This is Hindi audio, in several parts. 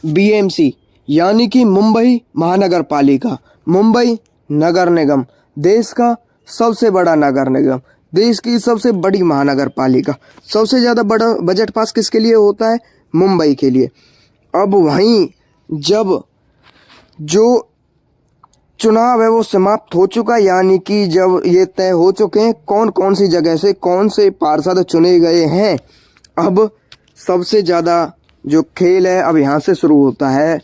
बीएमसी यानी कि मुंबई महानगर पालिका, मुंबई नगर निगम, देश का सबसे बड़ा नगर निगम, देश की सबसे बड़ी महानगर पालिका, सबसे ज़्यादा बड़ा बजट पास किसके लिए होता है? मुंबई के लिए। अब वहीं जब जो चुनाव है वो समाप्त हो चुका, यानी कि जब ये तय हो चुके हैं कौन कौन सी जगह से कौन से पार्षद चुने गए हैं, अब सबसे ज़्यादा जो खेल है अब यहाँ से शुरू होता है।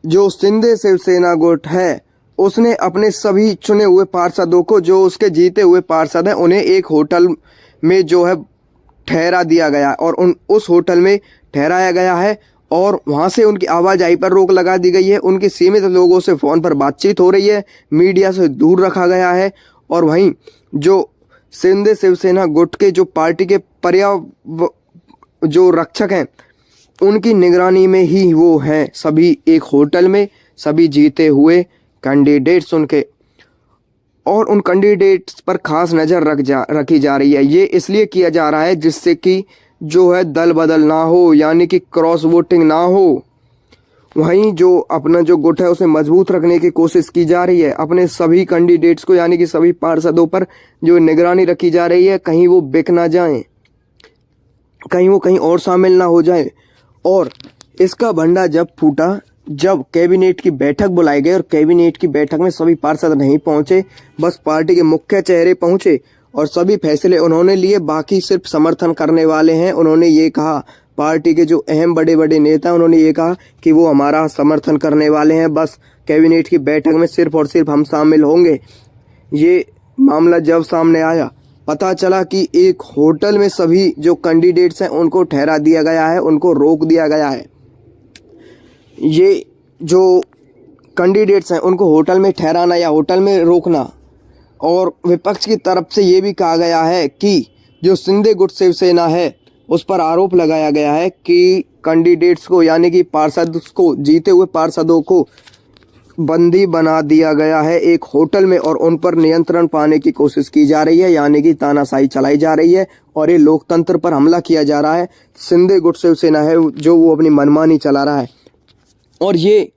जो शिंदे शिवसेना गुट है उसने अपने सभी चुने हुए पार्षदों को, जो उसके जीते हुए पार्षद हैं, उन्हें एक होटल में जो है ठहरा दिया गया और उस होटल में ठहराया गया है और वहाँ से उनकी आवाजाही पर रोक लगा दी गई है। उनके सीमित लोगों से फ़ोन पर बातचीत हो रही है, मीडिया से दूर रखा गया है। और वहीं जो शिंदे शिवसेना गुट के जो पार्टी के जो रक्षक हैं उनकी निगरानी में ही वो हैं सभी एक होटल में, सभी जीते हुए कैंडिडेट्स उनके, और उन कैंडिडेट्स पर खास नज़र रखी जा रही है। ये इसलिए किया जा रहा है जिससे कि जो है दल बदल ना हो, यानी कि क्रॉस वोटिंग ना हो। वहीं जो अपना जो गुट है उसे मजबूत रखने की कोशिश की जा रही है। अपने सभी कैंडिडेट्स को यानी कि सभी पार्षदों पर जो निगरानी रखी जा रही है, कहीं वो बिक ना जाएं, कहीं वो कहीं और शामिल ना हो जाए। और इसका भंडा जब फूटा जब कैबिनेट की बैठक बुलाई गई और कैबिनेट की बैठक में सभी पार्षद नहीं पहुंचे, बस पार्टी के मुख्य चेहरे पहुंचे और सभी फैसले उन्होंने लिए, बाकी सिर्फ समर्थन करने वाले हैं। उन्होंने ये कहा, पार्टी के जो अहम बड़े बड़े नेता उन्होंने ये कहा कि वो हमारा समर्थन करने वाले हैं, बस कैबिनेट की बैठक में सिर्फ और सिर्फ हम शामिल होंगे। ये मामला जब सामने आया, पता चला कि एक होटल में सभी जो कैंडिडेट्स हैं उनको ठहरा दिया गया है, उनको रोक दिया गया है। ये जो कैंडिडेट्स हैं उनको होटल में ठहराना या होटल में रोकना, और विपक्ष की तरफ से ये भी कहा गया है कि जो शिंदे गुट शिवसेना है उस पर आरोप लगाया गया है कि कैंडिडेट्स को यानी कि पार्षद को, जीते हुए पार्षदों को बंदी बना दिया गया है एक होटल में और उन पर नियंत्रण पाने की कोशिश की जा रही है, यानी कि तानाशाही चलाई जा रही है और ये लोकतंत्र पर हमला किया जा रहा है। शिंदे गुट शिवसेना है जो वो अपनी मनमानी चला रहा है, और ये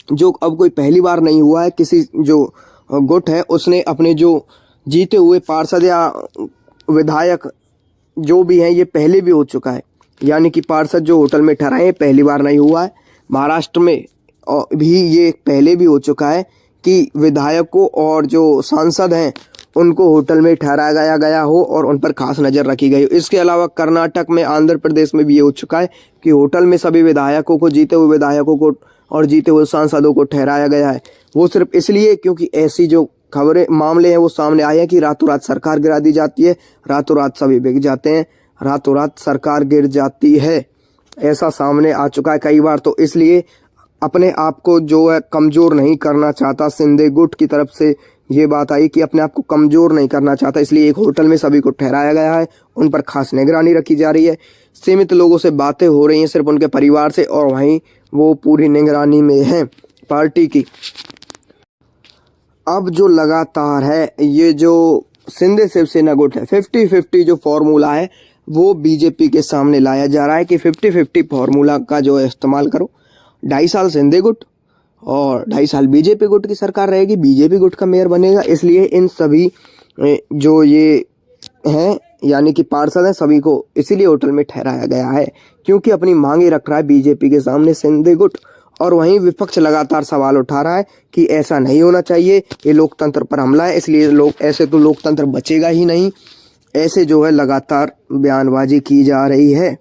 जो अब कोई पहली बार नहीं हुआ है, किसी जो गुट है उसने अपने जो जीते हुए पार्षद या विधायक जो भी हैं, ये पहले भी हो चुका है, यानी कि पार्षद जो होटल में ठहराए पहली बार नहीं हुआ है। महाराष्ट्र में भी ये पहले भी हो चुका है कि विधायकों और जो सांसद हैं उनको होटल में ठहराया गया हो और उन पर खास नज़र रखी गई हो। इसके अलावा कर्नाटक में, आंध्र प्रदेश में भी ये हो चुका है कि होटल में सभी विधायकों को, जीते हुए विधायकों को और जीते हुए सांसदों को ठहराया गया है। वो सिर्फ इसलिए क्योंकि ऐसी जो खबरें मामले हैं वो सामने आए हैं कि रातों रात सरकार गिरा दी जाती है, रातों रात सभी बिक जाते हैं, रातों रात सरकार गिर जाती है। ऐसा सामने आ चुका है कई बार। तो इसलिए अपने आप को जो है कमज़ोर नहीं करना चाहता, शिंदे गुट की तरफ से ये बात आई कि अपने आप को कमज़ोर नहीं करना चाहता, इसलिए एक होटल में सभी को ठहराया गया है, उन पर खास निगरानी रखी जा रही है, सीमित लोगों से बातें हो रही हैं सिर्फ उनके परिवार से, और वहीं वो पूरी निगरानी में हैं पार्टी की। अब जो लगातार है ये जो शिंदे शिवसेना गुट है, 50-50 जो फॉर्मूला है वो बीजेपी के सामने लाया जा रहा है कि 50-50 फॉर्मूला का जो है इस्तेमाल करो। 2.5 साल शिंदे गुट और 2.5 साल बीजेपी गुट की सरकार रहेगी, बीजेपी गुट का मेयर बनेगा। इसलिए इन सभी जो ये हैं यानी कि पार्षद हैं सभी को इसीलिए होटल में ठहराया गया है क्योंकि अपनी मांगे रख रहा है बीजेपी के सामने शिंदे गुट। और वहीं विपक्ष लगातार सवाल उठा रहा है कि ऐसा नहीं होना चाहिए, ये लोकतंत्र पर हमला है, इसलिए लोग ऐसे तो लोकतंत्र बचेगा ही नहीं, ऐसे जो है लगातार बयानबाजी की जा रही है।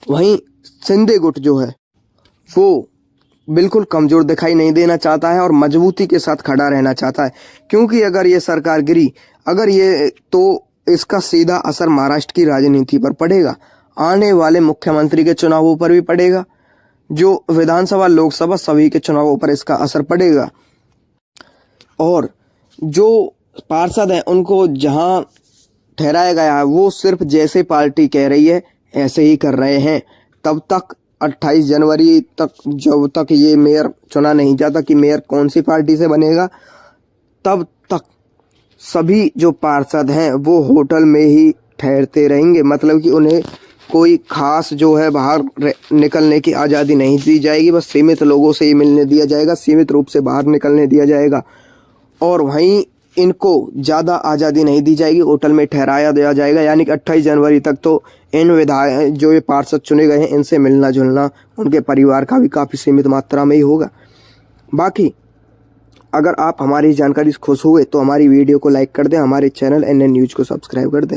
वहीं शिंदे गुट जो है वो बिल्कुल कमज़ोर दिखाई नहीं देना चाहता है और मजबूती के साथ खड़ा रहना चाहता है, क्योंकि अगर ये सरकार गिरी, अगर ये, तो इसका सीधा असर महाराष्ट्र की राजनीति पर पड़ेगा, आने वाले मुख्यमंत्री के चुनावों पर भी पड़ेगा, जो विधानसभा लोकसभा सभी के चुनावों पर इसका असर पड़ेगा। और जो पार्षद हैं उनको जहां ठहराया गया है वो सिर्फ जैसे पार्टी कह रही है ऐसे ही कर रहे हैं। तब तक 28 जनवरी तक जब तक ये मेयर चुना नहीं जाता कि मेयर कौन सी पार्टी से बनेगा, तब तक सभी जो पार्षद हैं वो होटल में ही ठहरते रहेंगे, मतलब कि उन्हें कोई खास जो है बाहर निकलने की आज़ादी नहीं दी जाएगी। बस सीमित लोगों से ही मिलने दिया जाएगा, सीमित रूप से बाहर निकलने दिया जाएगा। और वहीं इनको ज़्यादा आज़ादी नहीं दी जाएगी, होटल में ठहराया दिया जाएगा। यानी कि 28 जनवरी तक तो इन विधायक जो ये पार्षद चुने गए हैं इनसे मिलना जुलना उनके परिवार का भी काफ़ी सीमित मात्रा में ही होगा। बाकी अगर आप हमारी जानकारी से खुश हुए तो हमारी वीडियो को लाइक कर दें, हमारे चैनल NN न्यूज़ को सब्सक्राइब कर दें।